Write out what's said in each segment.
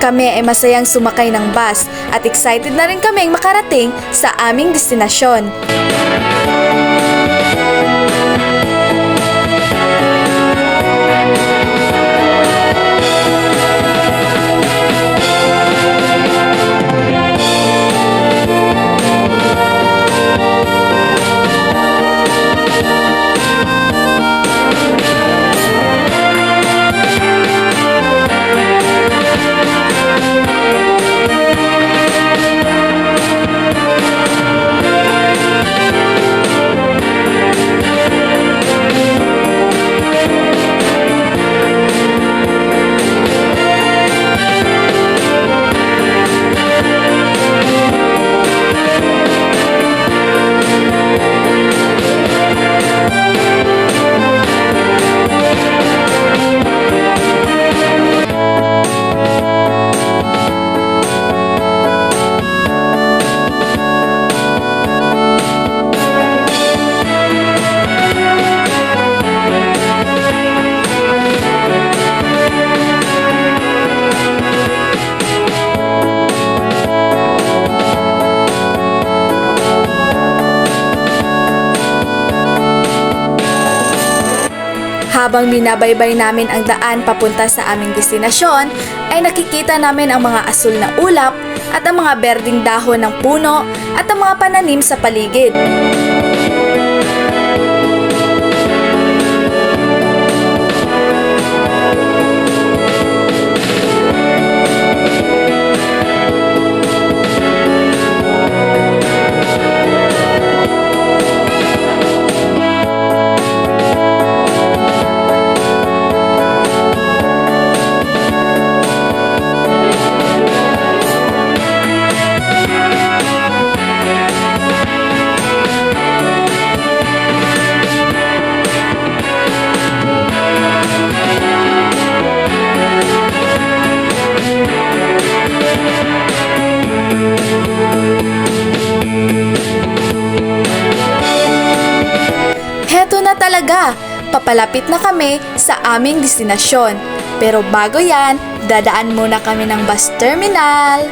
Kami ay masayang sumakay ng bus at excited na rin kaming makarating sa aming destinasyon. Habang binabaybay namin ang daan papunta sa aming destinasyon, ay nakikita namin ang mga asul na ulap at ang mga berdeng dahon ng puno at ang mga pananim sa paligid. Heto na talaga, papalapit na kami sa aming destinasyon. Pero bago yan, dadaan muna kami ng bus terminal.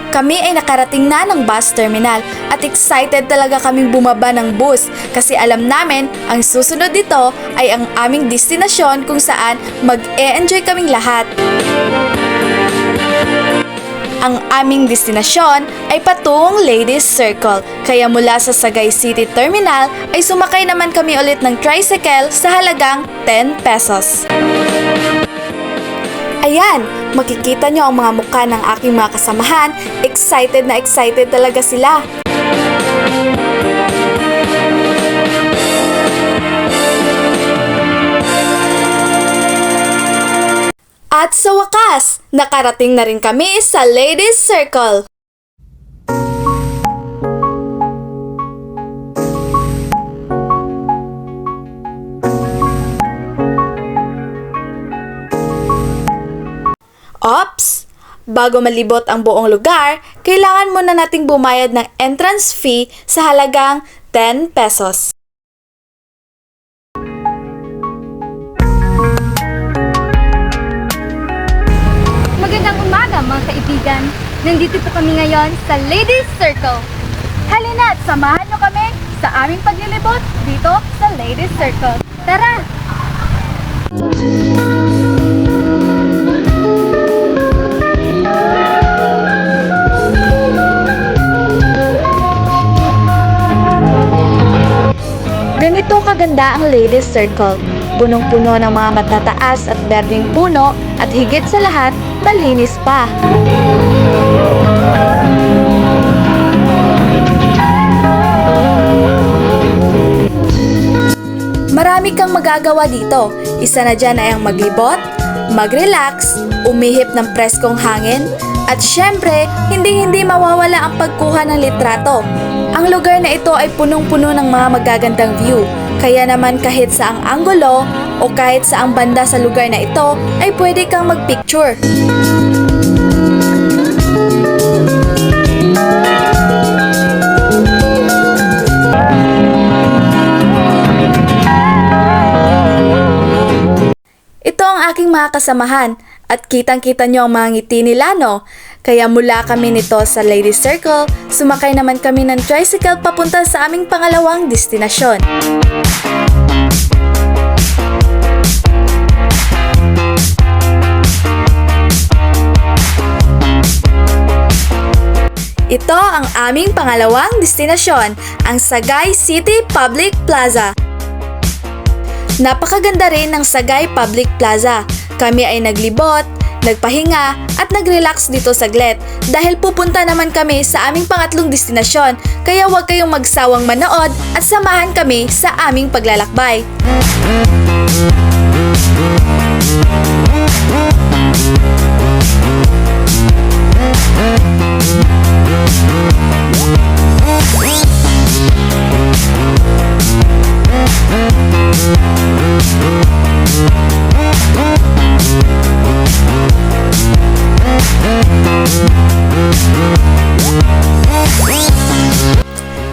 Kami ay nakarating na ng bus terminal at excited talaga kaming bumaba ng bus kasi alam namin ang susunod dito ay ang aming destinasyon kung saan mag-e-enjoy kaming lahat. Ang aming destinasyon ay patungong Ladies Circle, kaya mula sa Sagay City Terminal ay sumakay naman kami ulit ng tricycle sa halagang 10 pesos. Ayan, makikita nyo ang mga mukha ng aking mga kasamahan. Excited na excited talaga sila. At sa wakas, nakarating na rin kami sa Ladies Circle. Ops! Bago malibot ang buong lugar, kailangan muna nating bumayad ng entrance fee sa halagang 10 pesos. Magandang umaga mga kaibigan! Nandito po kami ngayon sa Ladies Circle. Halina at samahan nyo kami sa aming paglilibot dito sa Ladies Circle. Tara! Ganito kaganda ang Ladies Circle. Punong-puno ng mga matataas at berdeng puno at higit sa lahat, malinis pa. Marami kang magagawa dito. Isa na dyan ay ang maglibot, mag-relax, umihip ng preskong hangin, at syempre, hindi mawawala ang pagkuha ng litrato. Ang lugar na ito ay punong-puno ng mga magagandang view. Kaya naman kahit sa ang anggulo o kahit sa ang banda sa lugar na ito ay pwede kang magpicture. Ito ang aking mga kasamahan at kitang-kita nyo ang mga ngiti nila, no? Kaya mula kami nito sa Ladies Circle, sumakay naman kami ng tricycle papunta sa aming pangalawang destinasyon. Ito ang aming pangalawang destinasyon, ang Sagay City Public Plaza. Napakaganda rin ng Sagay Public Plaza. Kami ay naglibot, nagpahinga at nag-relax dito saglit dahil pupunta naman kami sa aming pangatlong destinasyon, kaya huwag kayong magsawang manood at samahan kami sa aming paglalakbay.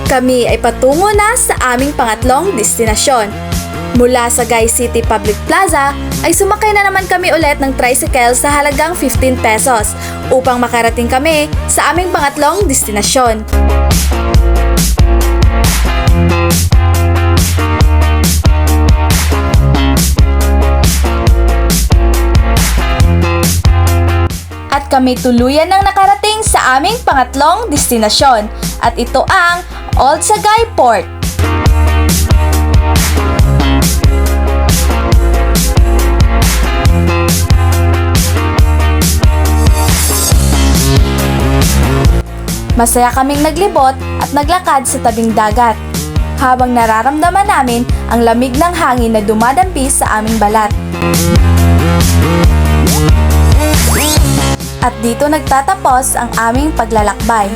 Kami ay patungo na sa aming pangatlong destinasyon. Mula sa Sagay City Public Plaza ay sumakay na naman kami ulit ng tricycle sa halagang 15 pesos upang makarating kami sa aming pangatlong destinasyon. At kami tuluyan ng nakarating sa aming pangatlong destinasyon at ito ang Old Sagay Port. Masaya kaming naglibot at naglakad sa tabing dagat habang nararamdaman namin ang lamig ng hangin na dumadampi sa aming balat. At dito nagtatapos ang aming paglalakbay.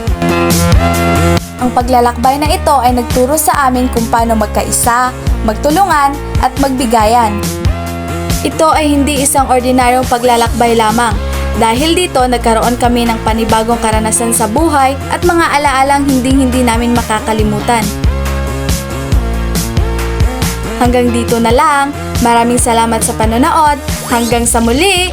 Ang paglalakbay na ito ay nagturo sa amin kung paano magkaisa, magtulungan at magbigayan. Ito ay hindi isang ordinaryong paglalakbay lamang. Dahil dito nagkaroon kami ng panibagong karanasan sa buhay at mga alaalang hindi namin makakalimutan. Hanggang dito na lang. Maraming salamat sa panonood. Hanggang sa muli!